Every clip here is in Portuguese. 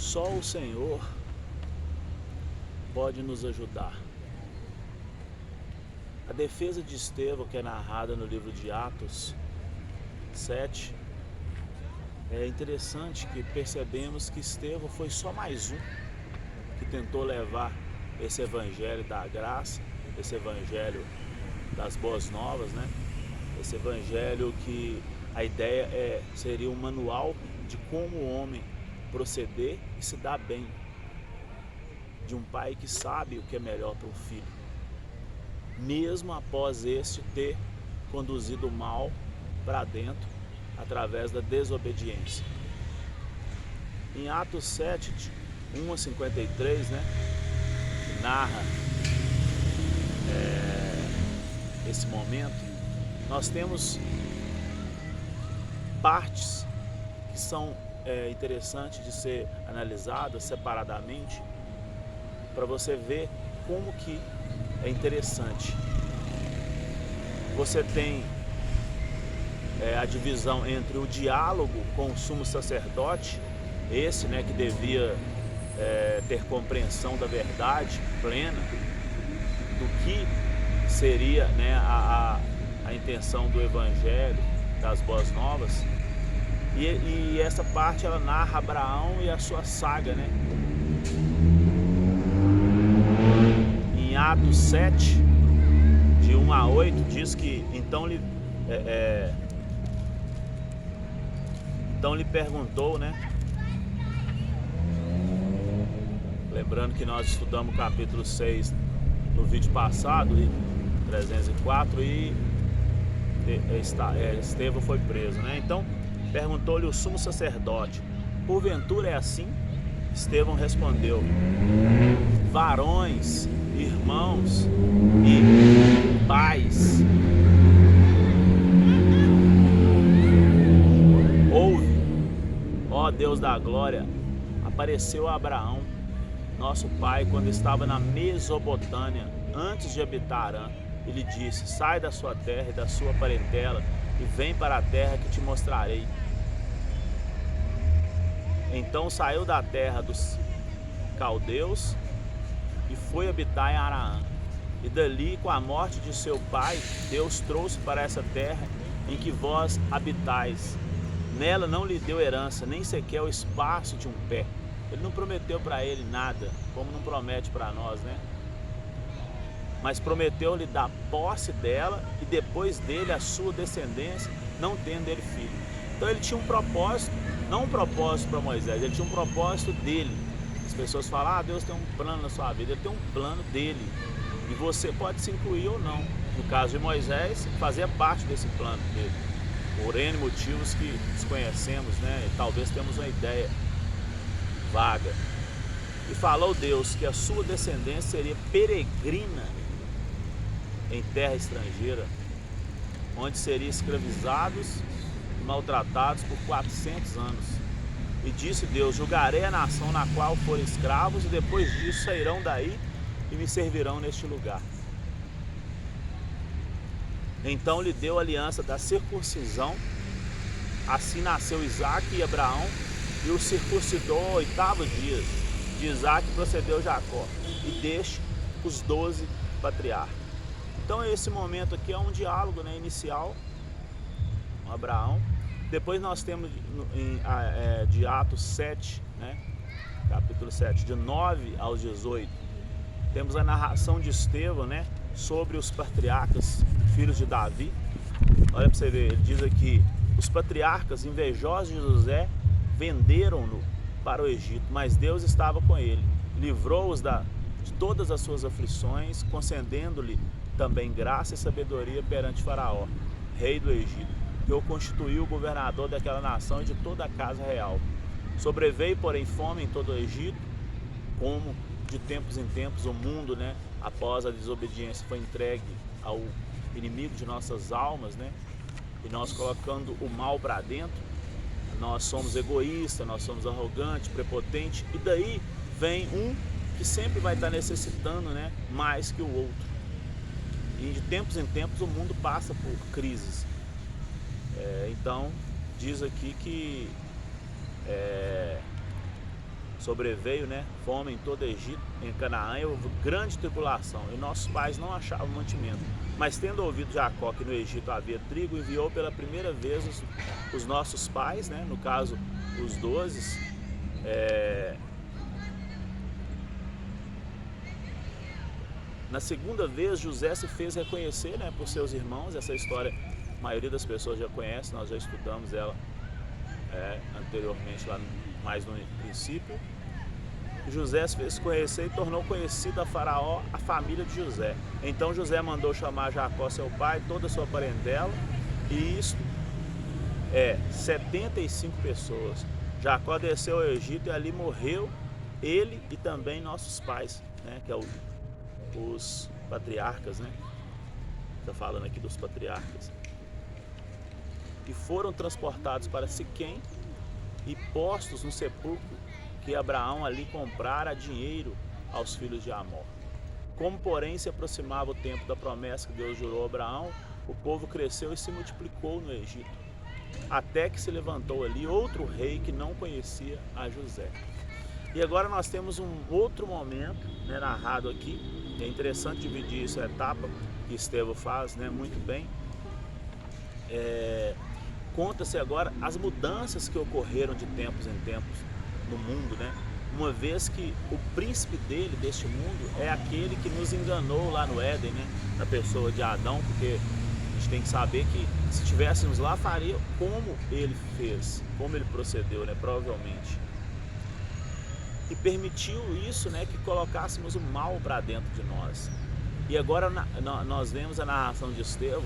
Só o Senhor pode nos ajudar. A defesa de Estevão, que é narrada no livro de Atos 7, é interessante que percebemos que Estevão foi só mais um que tentou levar esse evangelho da graça, esse evangelho das boas novas, né? Esse evangelho que a ideia seria um manual de como o homem proceder e se dar bem, de um pai que sabe o que é melhor para o filho, mesmo após este ter conduzido o mal para dentro através da desobediência. Em Atos 7, de 1 a 53, né, que narra esse momento, nós temos partes que são interessantes de ser analisadas separadamente, para você ver como que é interessante. Você tem a divisão entre o diálogo com o sumo sacerdote, esse, né, que devia ter compreensão da verdade plena, do que seria, né, a intenção do evangelho, das boas novas. E essa parte ela narra Abraão e a sua saga, né? Em Atos 7, de 1 a 8, diz que então lhe perguntou, né? Lembrando que nós estudamos o capítulo 6 no vídeo passado, 304, e Estevão foi preso, né? Então perguntou-lhe o sumo sacerdote: porventura é assim? Estevão respondeu: varões, irmãos e pais, ouve, ó Deus da glória, apareceu a Abraão, nosso pai, quando estava na Mesopotâmia, antes de habitar Harã. Ele disse: sai da sua terra e da sua parentela e vem para a terra que te mostrarei. Então saiu da terra dos caldeus e foi habitar em Araã. E dali, com a morte de seu pai, Deus trouxe para essa terra em que vós habitais. Nela não lhe deu herança, nem sequer o espaço de um pé. Ele não prometeu para ele nada, como não promete para nós, né? Mas prometeu-lhe dar posse dela e depois dele a sua descendência, não tendo ele filho. Então ele tinha um propósito, não um propósito para Moisés, ele tinha um propósito dele. As pessoas falam: ah, Deus tem um plano na sua vida. Ele tem um plano dele, e você pode se incluir ou não. No caso de Moisés, fazia parte desse plano dele, por N motivos que desconhecemos, né? E talvez temos uma ideia vaga. E falou Deus que a sua descendência seria peregrina em terra estrangeira, onde seriam escravizados e maltratados por 400 anos. E disse Deus: julgarei a nação na qual forem escravos, e depois disso sairão daí e me servirão neste lugar. Então lhe deu a aliança da circuncisão. Assim nasceu Isaque e Abraão, e o circuncidou ao 8º dia. De Isaque procedeu Jacó, e deste os 12 patriarcas. Então esse momento aqui é um diálogo, né, inicial com Abraão. Depois nós temos de Atos 7, né, capítulo 7, de 9 aos 18, temos a narração de Estevão, né, sobre os patriarcas, filhos de Davi. Olha para você ver, ele diz aqui: os patriarcas, invejosos de José, venderam-no para o Egito, mas Deus estava com ele, livrou-os de todas as suas aflições, concedendo-lhe também graça e sabedoria perante Faraó, rei do Egito, que o constituiu governador daquela nação e de toda a casa real. Sobreveio, porém, fome em todo o Egito, como de tempos em tempos o mundo, né, após a desobediência, foi entregue ao inimigo de nossas almas, né? E nós colocando o mal para dentro, nós somos egoístas, nós somos arrogantes, prepotentes, e daí vem um que sempre vai estar necessitando, né, mais que o outro. E de tempos em tempos o mundo passa por crises. Então diz aqui que sobreveio, né, fome em todo o Egito, em Canaã, e houve grande tribulação, e nossos pais não achavam mantimento. Mas tendo ouvido Jacó que no Egito havia trigo, enviou pela primeira vez os nossos pais, né, no caso os 12, na segunda vez José se fez reconhecer, né, por seus irmãos. Essa história a maioria das pessoas já conhece, nós já estudamos ela anteriormente, lá mais no princípio. José se fez conhecer e tornou conhecida a Faraó a família de José. Então José mandou chamar Jacó, seu pai, toda a sua parentela, e isto 75 pessoas. Jacó desceu ao Egito e ali morreu ele e também nossos pais, né, que é os patriarcas, né? Está falando aqui dos patriarcas. E foram transportados para Siquém e postos no sepulcro que Abraão ali comprara a dinheiro aos filhos de Amor. Como, porém, se aproximava o tempo da promessa que Deus jurou a Abraão, o povo cresceu e se multiplicou no Egito, até que se levantou ali outro rei que não conhecia a José. E agora nós temos um outro momento, né, narrado aqui. É interessante dividir essa etapa que Estevão faz, né, muito bem. Conta-se agora as mudanças que ocorreram de tempos em tempos no mundo, né? Uma vez que o príncipe deste mundo, é aquele que nos enganou lá no Éden, né? Na pessoa de Adão, porque a gente tem que saber que se estivéssemos lá, faria como ele fez, como ele procedeu, né? Provavelmente. E permitiu isso, né? Que colocássemos o mal para dentro de nós. E agora nós vemos a narração de Estevão,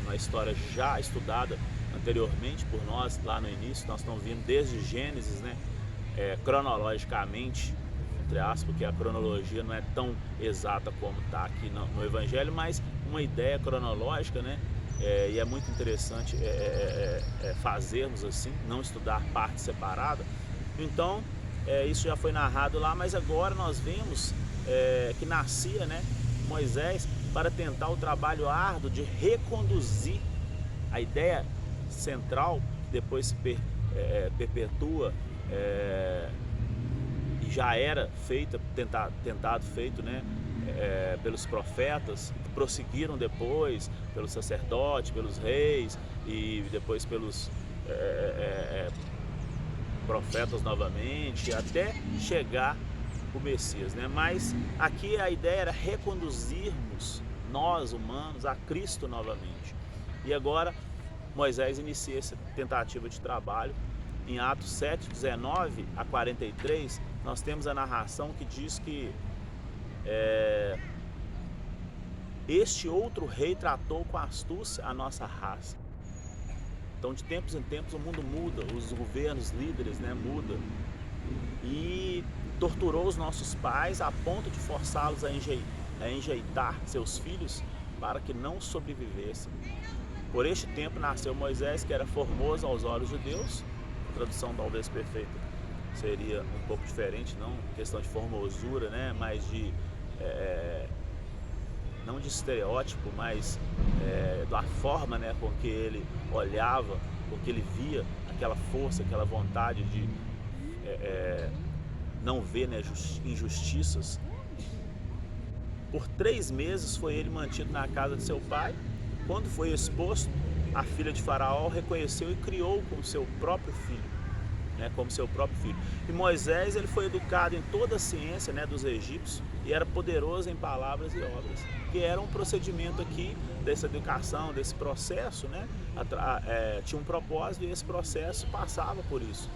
uma história já estudada anteriormente por nós lá no início. Nós estamos vindo desde Gênesis, né? Cronologicamente, entre aspas, porque a cronologia não é tão exata como está aqui no Evangelho, mas uma ideia cronológica, né? E é muito interessante fazermos assim, não estudar parte separada. Então, isso já foi narrado lá, mas agora nós vemos que nascia, né, Moisés para tentar o trabalho árduo de reconduzir a ideia central, que depois se perpetua e já era feita, feito, né, pelos profetas, que prosseguiram depois pelos sacerdotes, pelos reis e depois pelos profetas novamente, até chegar o Messias, né? Mas aqui a ideia era reconduzirmos nós humanos a Cristo novamente. E agora Moisés inicia essa tentativa de trabalho. Em Atos 7, 19 a 43, nós temos a narração que diz que este outro rei tratou com astúcia a nossa raça. Então, de tempos em tempos, o mundo muda, os governos, líderes, né, mudam. E torturou os nossos pais a ponto de forçá-los a enjeitar seus filhos para que não sobrevivessem. Por este tempo nasceu Moisés, que era formoso aos olhos de Deus. A tradução talvez perfeita seria um pouco diferente, não questão de formosura, né, mas de não de estereótipo, mas da forma, né, com que ele olhava, com que ele via aquela força, aquela vontade de não ver, né, injustiças. Por 3 meses foi ele mantido na casa de seu pai. Quando foi exposto, a filha de Faraó reconheceu e criou como seu próprio filho, né, como seu próprio filho. E Moisés, ele foi educado em toda a ciência, né, dos egípcios, e era poderoso em palavras e obras, que era um procedimento aqui dessa educação, desse processo, né, tinha um propósito, e esse processo passava por isso,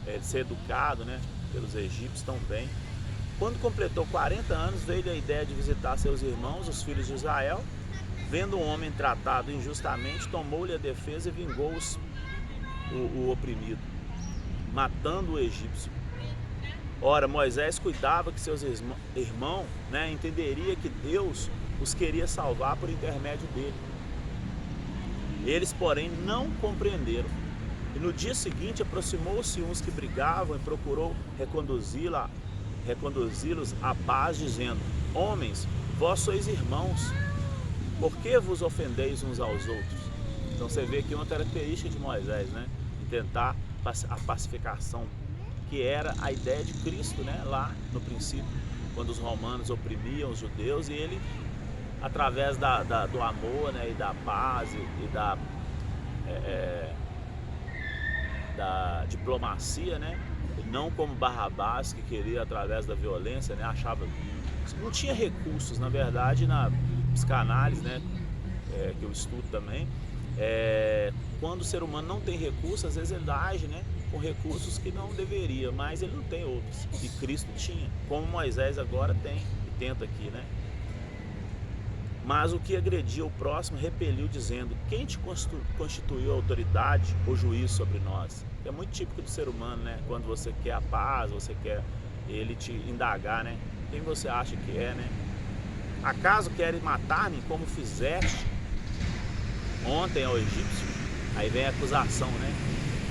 de ser educado, né, pelos egípcios também. Quando completou 40 anos, veio a ideia de visitar seus irmãos, os filhos de Israel. Vendo um homem tratado injustamente, tomou-lhe a defesa e vingou o oprimido, matando o egípcio. Ora, Moisés cuidava que seus irmãos, né, entenderia que Deus os queria salvar por intermédio dele. Eles, porém, não compreenderam. E no dia seguinte aproximou-se uns que brigavam e procurou reconduzi-los à paz, dizendo: homens, vós sois irmãos, por que vos ofendeis uns aos outros? Então você vê aqui uma característica de Moisés, né? De tentar a pacificação que era a ideia de Cristo, né? Lá no princípio, quando os romanos oprimiam os judeus, e ele, através do amor, né? E da paz e da diplomacia, né? Não como Barrabás, que queria através da violência, né? Achava não tinha recursos, na verdade, na psicanálise, né? Que eu estudo também, quando o ser humano não tem recursos, às vezes ele age, né, com recursos que não deveria, mas ele não tem outros, e Cristo tinha, como Moisés agora tem e tenta aqui, né? Mas o que agredia o próximo repeliu, dizendo: quem te constituiu autoridade ou juiz sobre nós? É muito típico do ser humano, né? Quando você quer a paz, você quer ele te indagar, né? Quem você acha que é, né? Acaso queres matar-me como fizeste ontem ao egípcio? Aí vem a acusação, né?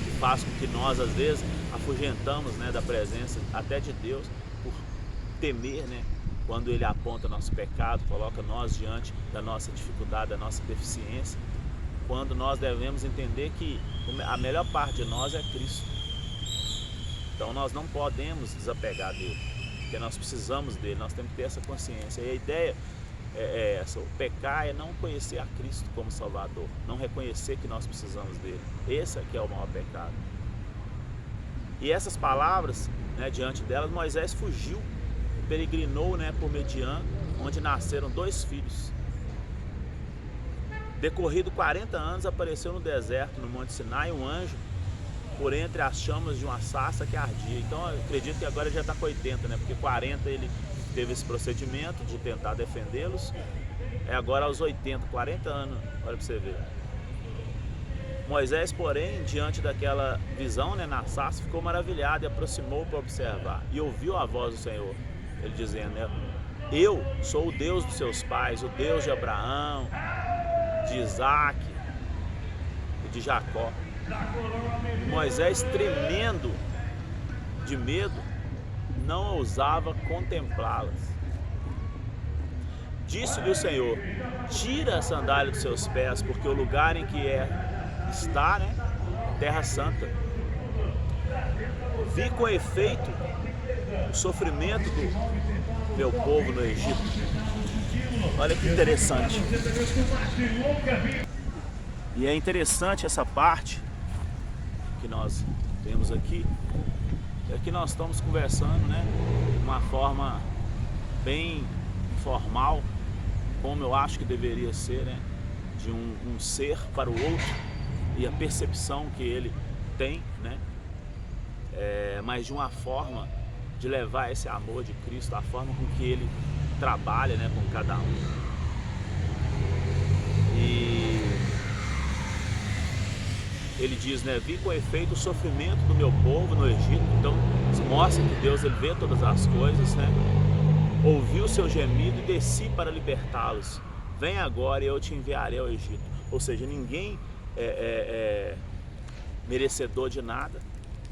Que faz com que nós, às vezes, afugentamos, né, da presença até de Deus por temer, né? Quando Ele aponta nosso pecado, coloca nós diante da nossa dificuldade, da nossa deficiência. Quando nós devemos entender que a melhor parte de nós é Cristo. Então nós não podemos desapegar dele, porque nós precisamos dele, nós temos que ter essa consciência. E a ideia é essa: o pecar é não conhecer a Cristo como Salvador, não reconhecer que nós precisamos dele. Esse aqui é o maior pecado. E essas palavras, né, diante delas, Moisés fugiu, peregrinou, né, por Midian, onde nasceram 2 filhos. Decorrido 40 anos, apareceu no deserto, no Monte Sinai, um anjo por entre as chamas de uma sarça que ardia. Então eu acredito que agora ele já está com 80, né? Porque 40 ele teve esse procedimento de tentar defendê-los. Agora aos 80, 40 anos, olha para você ver. Moisés, porém, diante daquela visão, né, na sarça, ficou maravilhado e aproximou para observar. E ouviu a voz do Senhor, ele dizendo, né: eu sou o Deus dos seus pais, o Deus de Abraão, de Isaac e de Jacó. Moisés, tremendo de medo, não ousava contemplá-las. Disse-lhe o Senhor: tira a sandália dos seus pés, porque o lugar em que está, né, terra santa. Vi com efeito o sofrimento do meu povo no Egito. Olha que interessante. E é interessante essa parte que nós temos aqui, é que nós estamos conversando, né, de uma forma bem informal, como eu acho que deveria ser, né, de um ser para o outro e a percepção que ele tem, né, mas de uma forma de levar esse amor de Cristo, a forma com que ele trabalha, né, com cada um. E ele diz, né: vi com efeito o sofrimento do meu povo no Egito. Então mostra que Deus, ele vê todas as coisas, né? Ouvi o seu gemido e desci para libertá-los. Vem agora e eu te enviarei ao Egito. Ou seja, ninguém é merecedor de nada.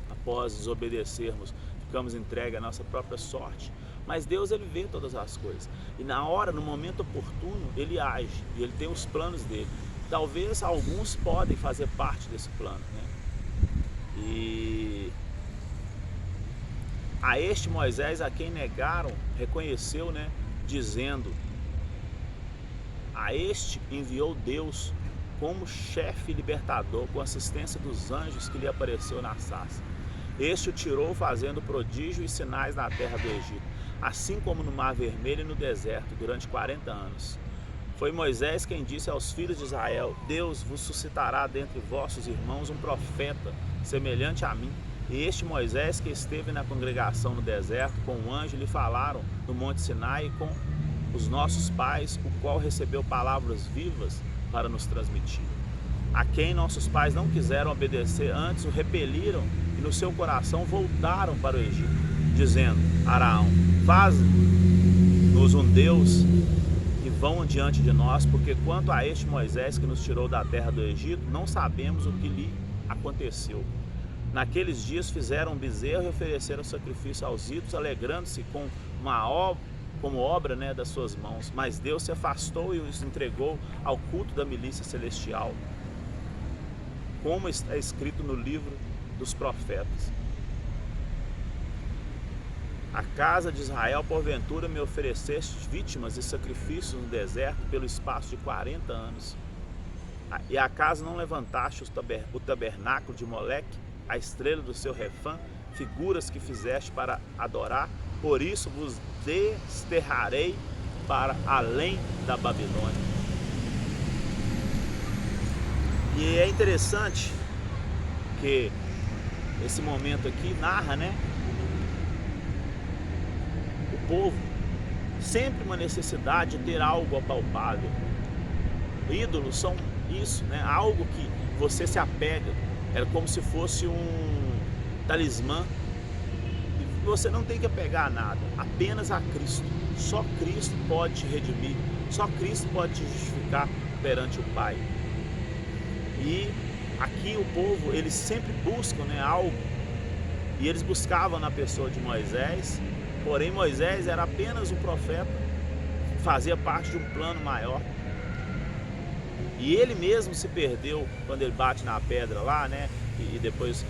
Após desobedecermos, ficamos entregues à nossa própria sorte. Mas Deus, ele vê todas as coisas. E na hora, no momento oportuno, ele age. E ele tem os planos dele. Talvez alguns podem fazer parte desse plano, né? E a este Moisés, a quem negaram, reconheceu, né, dizendo: a este enviou Deus como chefe libertador, com assistência dos anjos que lhe apareceu na sarça. Este o tirou fazendo prodígio e sinais na terra do Egito, assim como no Mar Vermelho e no deserto, durante 40 anos. Foi Moisés quem disse aos filhos de Israel: Deus vos suscitará dentre vossos irmãos um profeta semelhante a mim. E este Moisés que esteve na congregação no deserto, com o anjo lhe falaram no Monte Sinai com os nossos pais, o qual recebeu palavras vivas para nos transmitir. A quem nossos pais não quiseram obedecer, antes o repeliram e no seu coração voltaram para o Egito, dizendo: Araão, faz-nos um Deus que vão diante de nós, porque quanto a este Moisés que nos tirou da terra do Egito, não sabemos o que lhe aconteceu. Naqueles dias fizeram um bezerro e ofereceram sacrifício aos ídolos, alegrando-se com como obra, né, das suas mãos. Mas Deus se afastou e os entregou ao culto da milícia celestial, como está escrito no livro dos profetas. A casa de Israel, porventura, me ofereceste vítimas e sacrifícios no deserto pelo espaço de 40 anos. E acaso não levantaste o tabernáculo de Moleque, a estrela do seu refã, figuras que fizeste para adorar? Por isso vos desterrarei para além da Babilônia. E é interessante que esse momento aqui narra, né? O povo sempre uma necessidade de ter algo apalpável. Ídolos são isso, né? Algo que você se apega. É como se fosse um talismã. E você não tem que apegar a nada, apenas a Cristo. Só Cristo pode te redimir. Só Cristo pode te justificar perante o Pai. E aqui o povo, eles sempre buscam, né, algo. E eles buscavam na pessoa de Moisés. Porém, Moisés era apenas um profeta, fazia parte de um plano maior. E ele mesmo se perdeu quando ele bate na pedra lá, né? E depois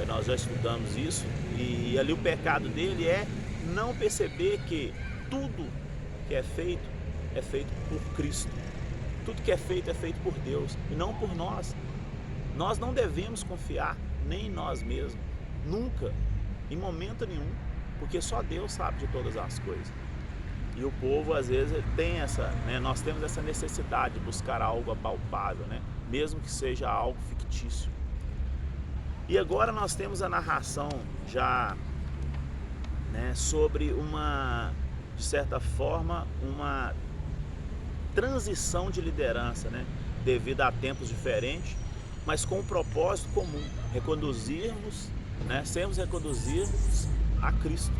nós já estudamos isso. E ali o pecado dele é não perceber que tudo que é feito por Cristo. Tudo que é feito por Deus e não por nós. Nós não devemos confiar nem em nós mesmos, nunca, em momento nenhum, porque só Deus sabe de todas as coisas. E o povo, às vezes, tem essa, né, nós temos essa necessidade de buscar algo apalpável, né, mesmo que seja algo fictício. E agora nós temos a narração já, né, sobre uma, de certa forma, uma transição de liderança, né, devido a tempos diferentes, mas com um propósito comum, reconduzirmos, né, sermos reconduzidos a Cristo.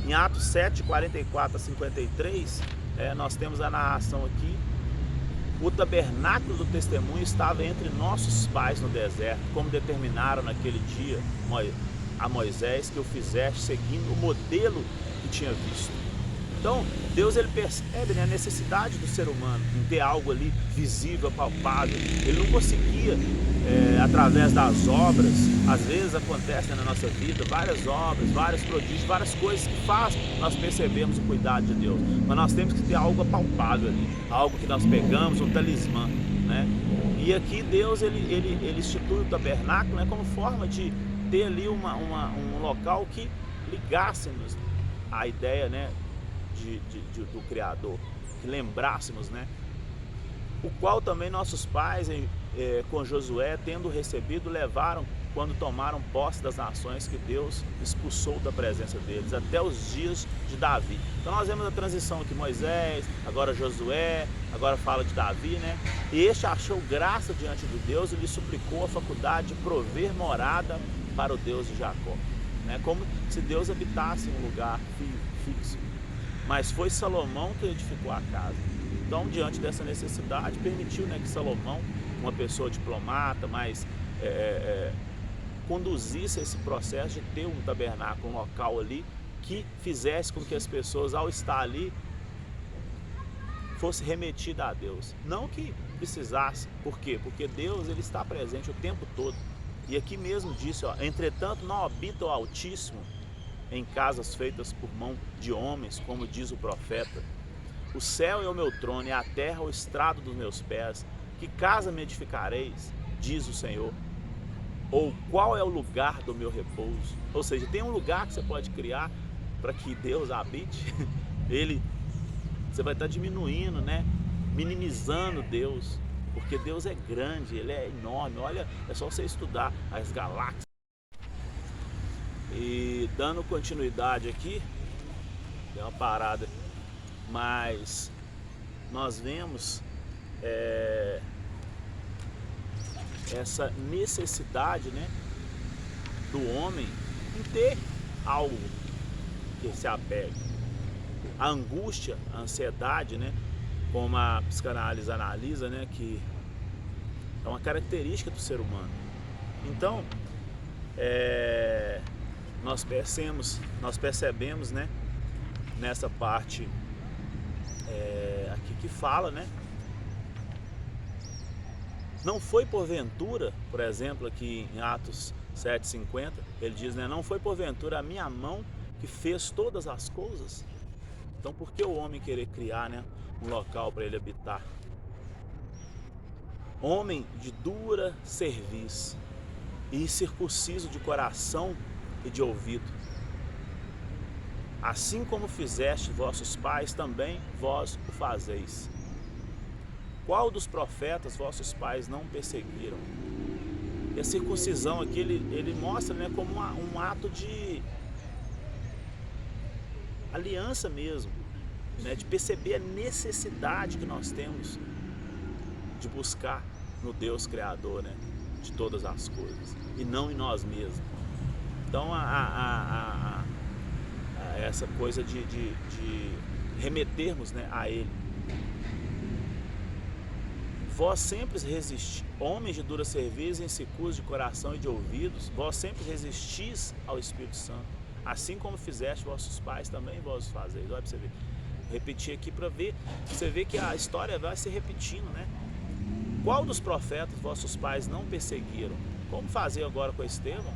Em Atos 7, 44 a 53, nós temos a narração aqui. O tabernáculo do testemunho estava entre nossos pais no deserto, como determinaram naquele dia a Moisés, que o fizeste seguindo o modelo que tinha visto. Então, Deus, ele percebe, né, a necessidade do ser humano em ter algo ali visível, palpável. Ele não conseguia, através das obras, às vezes acontece, né, na nossa vida, várias obras, vários prodígios, várias coisas que fazem nós percebemos o cuidado de Deus. Mas nós temos que ter algo palpável ali, algo que nós pegamos, um talismã, né? E aqui Deus, ele institui o tabernáculo, né, como forma de ter ali um local que ligássemos a ideia, né, do Criador, que lembrássemos, né? O qual também nossos pais, com Josué, tendo recebido, levaram quando tomaram posse das nações que Deus expulsou da presença deles, até os dias de Davi. Então nós vemos a transição aqui, Moisés, agora Josué, agora fala de Davi, né? E este achou graça diante de Deus e lhe suplicou a faculdade de prover morada para o Deus de Jacó, né? Como se Deus habitasse em um lugar fixo. Mas foi Salomão que edificou a casa. Então, diante dessa necessidade, permitiu, né, que Salomão, uma pessoa diplomata, mas conduzisse esse processo de ter um tabernáculo, um local ali, que fizesse com que as pessoas, ao estar ali, fosse remetida a Deus. Não que precisasse. Por quê? Porque Deus, ele está presente o tempo todo. E aqui mesmo disse, ó, entretanto não habita o Altíssimo em casas feitas por mão de homens, como diz o profeta. O céu é o meu trono e a terra o estrado dos meus pés. Que casa me edificareis, diz o Senhor? Ou qual é o lugar do meu repouso? Ou seja, tem um lugar que você pode criar para que Deus habite. Você vai estar diminuindo, né? Minimizando Deus, porque Deus é grande, Ele é enorme. Olha, é só você estudar as galáxias. E dando continuidade aqui, tem uma parada, mas nós vemos essa necessidade, né, do homem em ter algo que se apegue. A angústia, a ansiedade, né, como a psicanálise analisa, né, que é uma característica do ser humano. Então, nós percebemos, né, nessa parte aqui que fala, né, não foi porventura, por exemplo, aqui em Atos 7,50, ele diz, né, não foi porventura a minha mão que fez todas as coisas. Então por que o homem querer criar, né, um local para ele habitar? Homem de dura cerviz e circunciso de coração e de ouvido. Assim como fizeste vossos pais, também vós o fazeis. Qual dos profetas vossos pais não perseguiram? E a circuncisão aqui, ele mostra, né, como um ato de aliança mesmo, né, de perceber a necessidade que nós temos de buscar no Deus Criador, né, de todas as coisas, e não em nós mesmos. Então essa coisa de remetermos, né, a Ele. Vós sempre resistis, homens de dura cerviz, insecos de coração e de ouvidos, vós sempre resistis ao Espírito Santo, assim como fizeste vossos pais, também vós fazeis. Olha para você ver. Vou repetir aqui para ver, você vê que a história vai se repetindo, né? Qual dos profetas vossos pais não perseguiram? Como fazer agora com Estevão?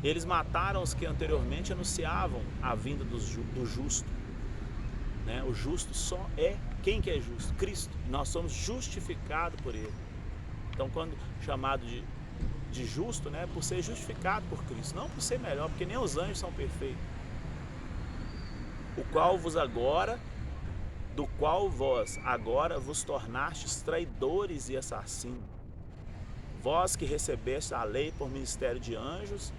Eles mataram os que anteriormente anunciavam a vinda do justo, né? O justo só é, quem que é justo? Cristo. Nós somos justificados por Ele. Então, quando chamado de justo, né, por ser justificado por Cristo, não por ser melhor, porque nem os anjos são perfeitos. Do qual vós agora vos tornastes traidores e assassinos. Vós que recebeste a lei por ministério de anjos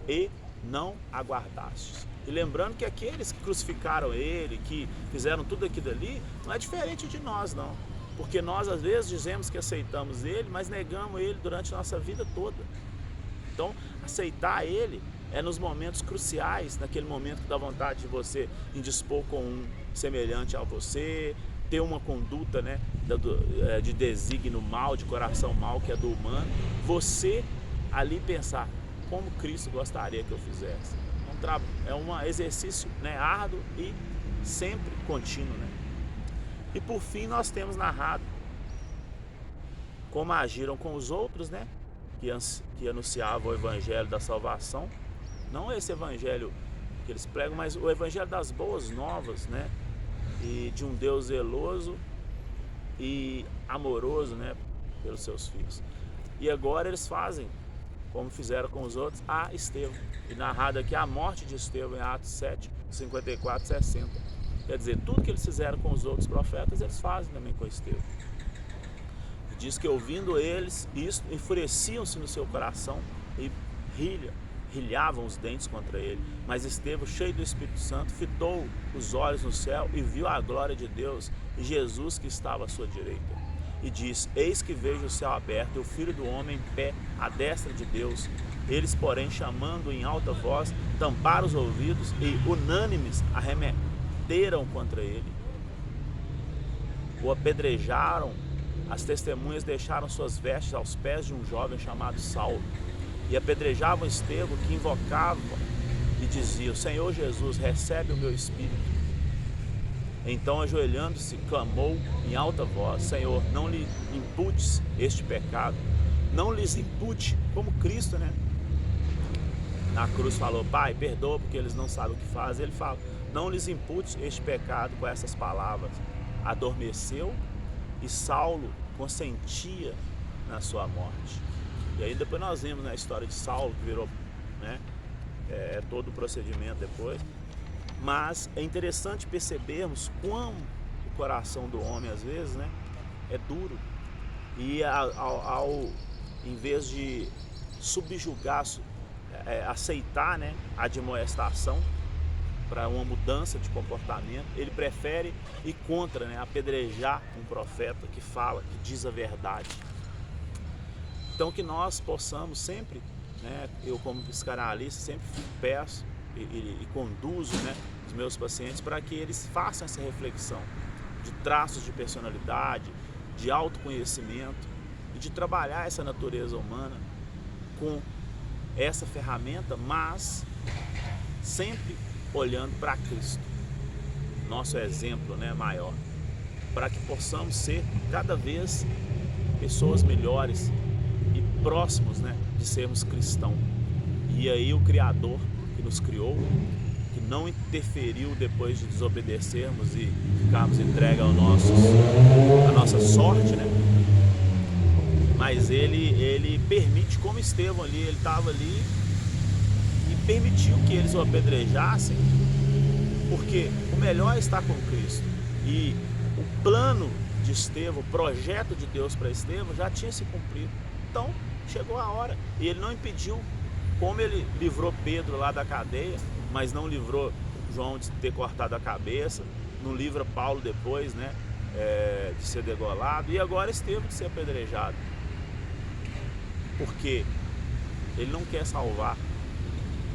e não aguardastes. E lembrando que aqueles que crucificaram Ele, que fizeram tudo aquilo ali, não é diferente de nós, não. Porque nós às vezes dizemos que aceitamos Ele, mas negamos Ele durante a nossa vida toda. Então, aceitar Ele é nos momentos cruciais, naquele momento que dá vontade de você indispor com um semelhante a você, ter uma conduta, né, de desígnio mal, de coração mal, que é do humano. Você ali pensar, como Cristo gostaria que eu fizesse. É um exercício, né, árduo e sempre contínuo, né? E por fim nós temos narrado como agiram com os outros, né, que anunciavam o evangelho da salvação, não esse evangelho que eles pregam, mas o evangelho das boas novas, né, e de um Deus zeloso e amoroso, né, pelos seus filhos. E agora eles fazem como fizeram com os outros a Estevão, e narrado aqui a morte de Estevão em Atos 7, 54 e 60. Quer dizer, tudo que eles fizeram com os outros profetas, eles fazem também com Estevão. E diz que ouvindo eles isso, enfureciam-se no seu coração e rilhavam os dentes contra ele. Mas Estevão, cheio do Espírito Santo, fitou os olhos no céu e viu a glória de Deus e Jesus que estava à sua direita. E diz, eis que vejo o céu aberto e o Filho do Homem em pé à destra de Deus. Eles, porém, chamando em alta voz, tamparam os ouvidos e, unânimes, arremeteram contra ele. O apedrejaram, as testemunhas deixaram suas vestes aos pés de um jovem chamado Saulo. E apedrejavam Estevão, que invocava e dizia, Senhor Jesus, recebe o meu espírito. Então, ajoelhando-se, clamou em alta voz, Senhor, não lhe imputes este pecado, não lhes impute, como Cristo, né? Na cruz falou, Pai, perdoa porque eles não sabem o que fazem. Ele fala, não lhes impute este pecado com essas palavras. Adormeceu e Saulo consentia na sua morte. E aí depois nós vimos na história de Saulo, que virou, né, todo o procedimento depois. Mas é interessante percebermos como o coração do homem, às vezes, né, é duro. E em vez de subjugar, aceitar, né, a admoestação para uma mudança de comportamento, ele prefere ir contra, né, apedrejar um profeta que fala, que diz a verdade. Então que nós possamos sempre, né, eu como psicanalista sempre peço e conduzo, né, os meus pacientes para que eles façam essa reflexão de traços de personalidade, de autoconhecimento e de trabalhar essa natureza humana com essa ferramenta, mas sempre olhando para Cristo, nosso exemplo, né, maior, para que possamos ser cada vez pessoas melhores e próximos, né, de sermos cristãos. E aí o Criador que nos criou, que não interferiu depois de desobedecermos e ficarmos entregues à nossa sorte, né? Mas ele permite, como Estevão ali, ele estava ali e permitiu que eles o apedrejassem, porque o melhor é estar com Cristo. E o plano de Estevão, o projeto de Deus para Estevão já tinha se cumprido. Então chegou a hora, e ele não impediu, como ele livrou Pedro lá da cadeia, mas não livrou João de ter cortado a cabeça, não livra Paulo depois, né, de ser degolado, e agora Estevão de ser apedrejado. Porque ele não quer salvar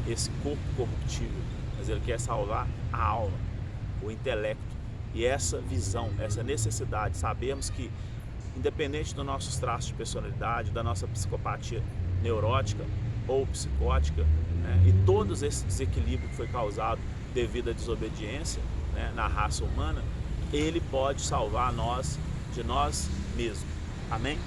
esse corpo corruptível, mas ele quer salvar a alma, o intelecto, e essa visão, essa necessidade. Sabemos que, independente dos nossos traços de personalidade, da nossa psicopatia neurótica ou psicótica, né, e todos esse desequilíbrio que foi causado devido à desobediência, né, na raça humana, ele pode salvar nós de nós mesmos. Amém?